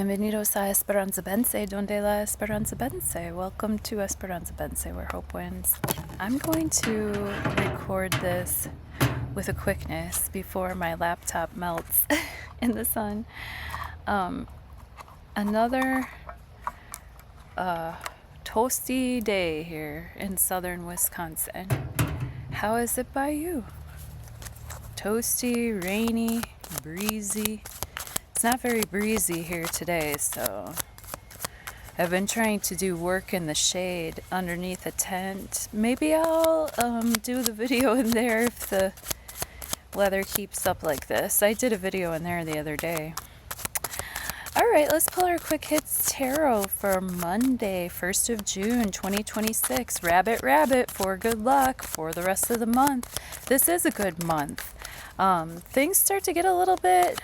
Bienvenidos a Esperanza donde la esperanza vence. Welcome to Esperanza where hope wins. I'm going to record this with a quickness before my laptop melts in the sun. Another toasty day here in southern Wisconsin. How is it by you? Toasty, rainy, breezy. It's not very breezy here today, so I've been trying to do work in the shade underneath a tent. Maybe I'll do the video in there if the weather keeps up like this. I did a video in there the other day. All right, let's pull our Quick Hits Tarot for Monday, 1st of June, 2026. Rabbit, rabbit, for good luck for the rest of the month. This is a good month. Things start to get a little bit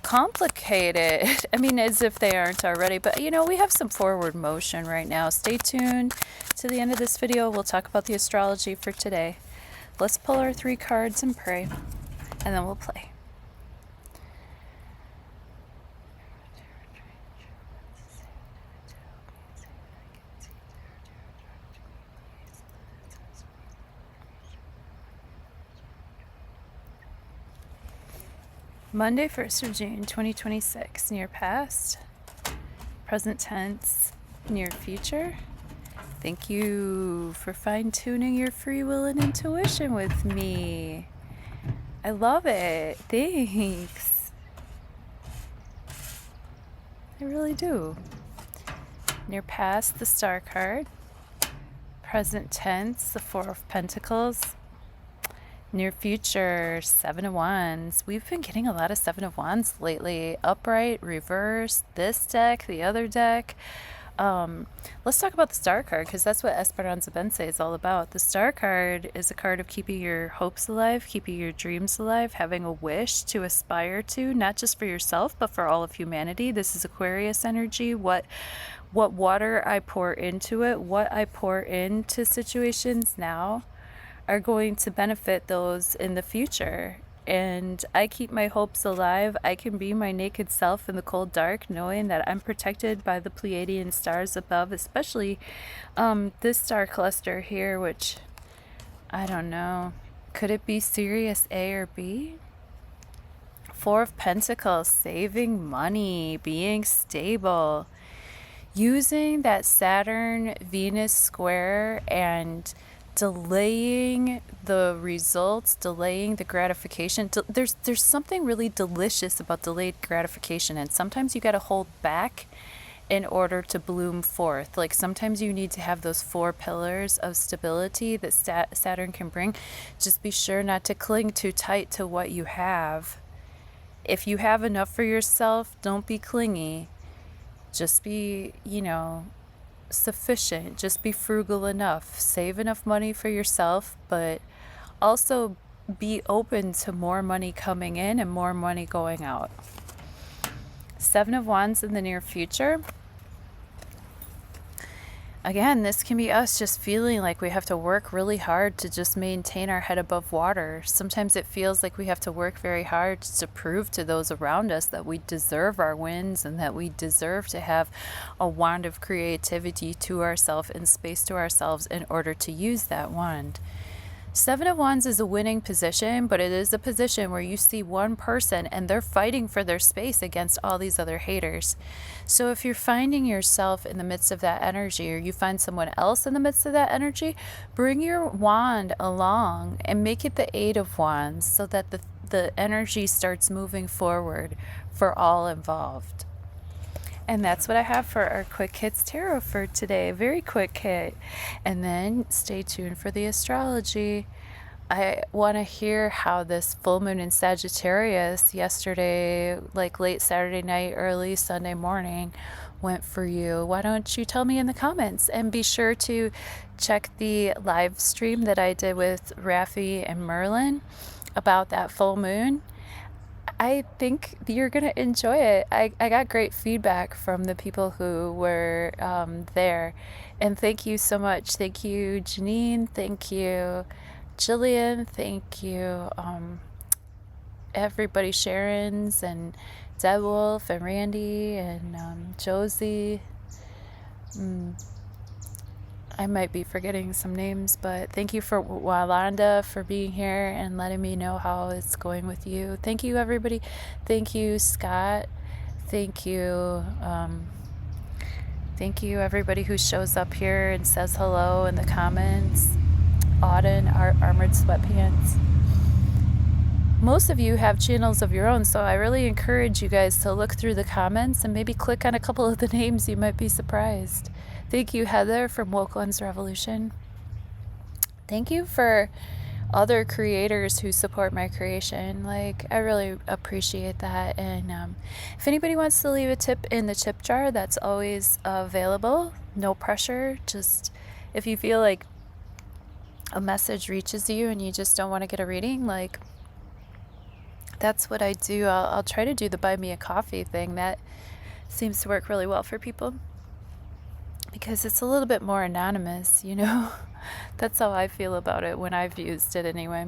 complicated. I mean, as if they aren't already, but you know, we have some forward motion right now. Stay tuned to the end of this video. We'll talk about the astrology for today. Let's pull our 3 cards and pray, and then we'll play. Monday, 1st of June, 2026. Near past, present tense, near future. Thank you for fine-tuning your free will and intuition with me. I love it. Thanks. I really do. Near past, the Star card. Present tense, the 4 of Pentacles. Near future, 7 of Wands. We've been getting a lot of 7 of Wands lately. Upright, reverse, this deck, the other deck. Let's talk about the Star card, because that's what Esperanza is all about. The Star card is a card of keeping your hopes alive, keeping your dreams alive, having a wish to aspire to, not just for yourself, but for all of humanity. This is Aquarius energy. What water I pour into it, what I pour into situations now, are going to benefit those in the future. And I keep my hopes alive. I can be my naked self in the cold dark, knowing that I'm protected by the Pleiadian stars above, especially this star cluster here, which I don't know. Could it be Sirius A or B? 4 of Pentacles, saving money, being stable, using that Saturn-Venus square and delaying the results, delaying the gratification. There's something really delicious about delayed gratification, and sometimes you got to hold back in order to bloom forth. Like sometimes you need to have those 4 pillars of stability that Saturn can bring. Just be sure not to cling too tight to what you have. If you have enough for yourself, don't be clingy. Just be, sufficient. Just be frugal enough. Save enough money for yourself, but also be open to more money coming in and more money going out. 7 of Wands in the near future. Again, this can be us just feeling like we have to work really hard to just maintain our head above water. Sometimes it feels like we have to work very hard to prove to those around us that we deserve our wins and that we deserve to have a wand of creativity to ourselves and space to ourselves in order to use that wand. 7 of Wands is a winning position, but it is a position where you see one person and they're fighting for their space against all these other haters. So if you're finding yourself in the midst of that energy, or you find someone else in the midst of that energy, bring your wand along and make it the 8 of Wands so that the energy starts moving forward for all involved. And that's what I have for our Quick Hits Tarot for today. Very quick hit. And then stay tuned for the astrology. I want to hear how this full moon in Sagittarius yesterday, like late Saturday night, early Sunday morning, went for you. Why don't you tell me in the comments? And be sure to check the live stream that I did with Raffi and Merlin about that full moon. I think you're going to enjoy it. I got great feedback from the people who were there. And thank you so much. Thank you, Janine. Thank you, Jillian. Thank you, everybody, Sharon's and Dead Wolf and Randy and Josie. I might be forgetting some names, but thank you for Walanda for being here and letting me know how it's going with you. Thank you, everybody. Thank you, Scott. Thank you. Thank you, everybody who shows up here and says hello in the comments. Auden, our Armored Sweatpants. Most of you have channels of your own, so I really encourage you guys to look through the comments and maybe click on a couple of the names. You might be surprised. Thank you, Heather from Woke Ones Revolution. Thank you for other creators who support my creation. Like, I really appreciate that. And if anybody wants to leave a tip in the tip jar, that's always available. No pressure. Just if you feel like a message reaches you and you just don't want to get a reading, like, that's what I do. I'll try to do the buy me a coffee thing. That seems to work really well for people because it's a little bit more anonymous, you know? That's how I feel about it when I've used it anyway.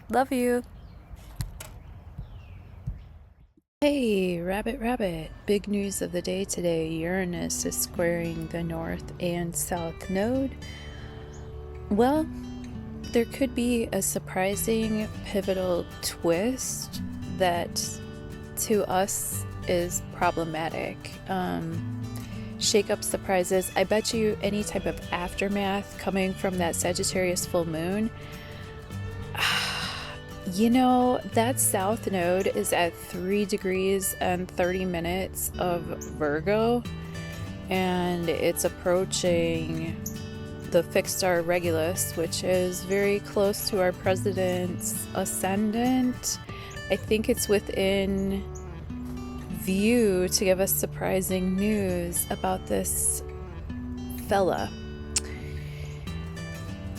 Love you. Hey, Rabbit. Big news of the day today. Uranus is squaring the north and south node. Well, there could be a surprising, pivotal twist that to us is problematic. Shake-up surprises. I bet you any type of aftermath coming from that Sagittarius full moon. You know, that south node is at 3 degrees and 30 minutes of Virgo, and it's approaching the fixed star Regulus, which is very close to our president's ascendant. I think it's within view to give us surprising news about this fella.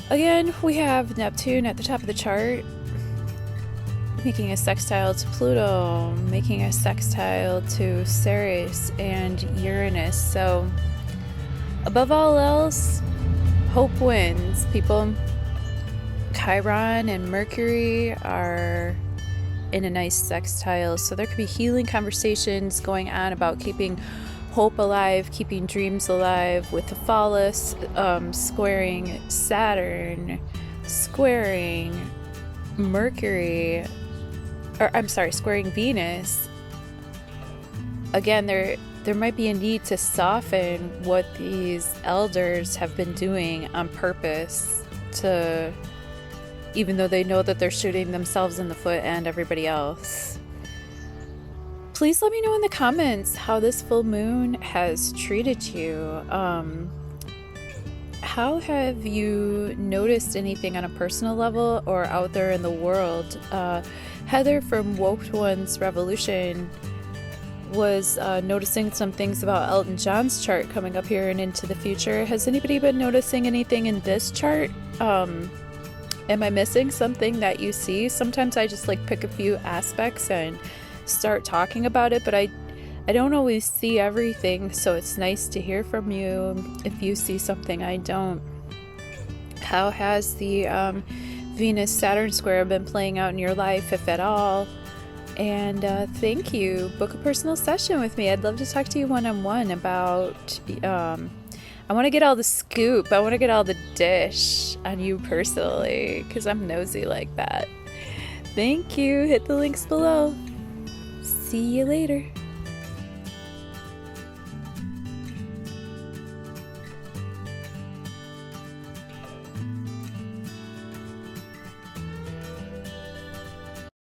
Again, we have Neptune at the top of the chart, making a sextile to Pluto, making a sextile to Ceres and Uranus. So, above all else, hope wins, people. Chiron and Mercury are in a nice sextile, so there could be healing conversations going on about keeping hope alive, keeping dreams alive, with the phallus squaring Saturn, squaring Mercury, or I'm sorry, squaring Venus. Again, there might be a need to soften what these elders have been doing on purpose, to, even though they know that they're shooting themselves in the foot and everybody else. Please let me know in the comments how this full moon has treated you. How have you noticed anything on a personal level or out there in the world? Heather from Woke Ones Revolution was noticing some things about Elton John's chart coming up here and into the future. Has anybody been noticing anything in this chart? Am I missing something that you see? Sometimes I just like pick a few aspects and start talking about it, but I don't always see everything, so it's nice to hear from you if you see something I don't. How has the Venus-Saturn square been playing out in your life, if at all? And thank you. Book a personal session with me. I'd love to talk to you one-on-one about... I want to get all the scoop. I want to get all the dish on you personally, because I'm nosy like that. Thank you. Hit the links below. See you later.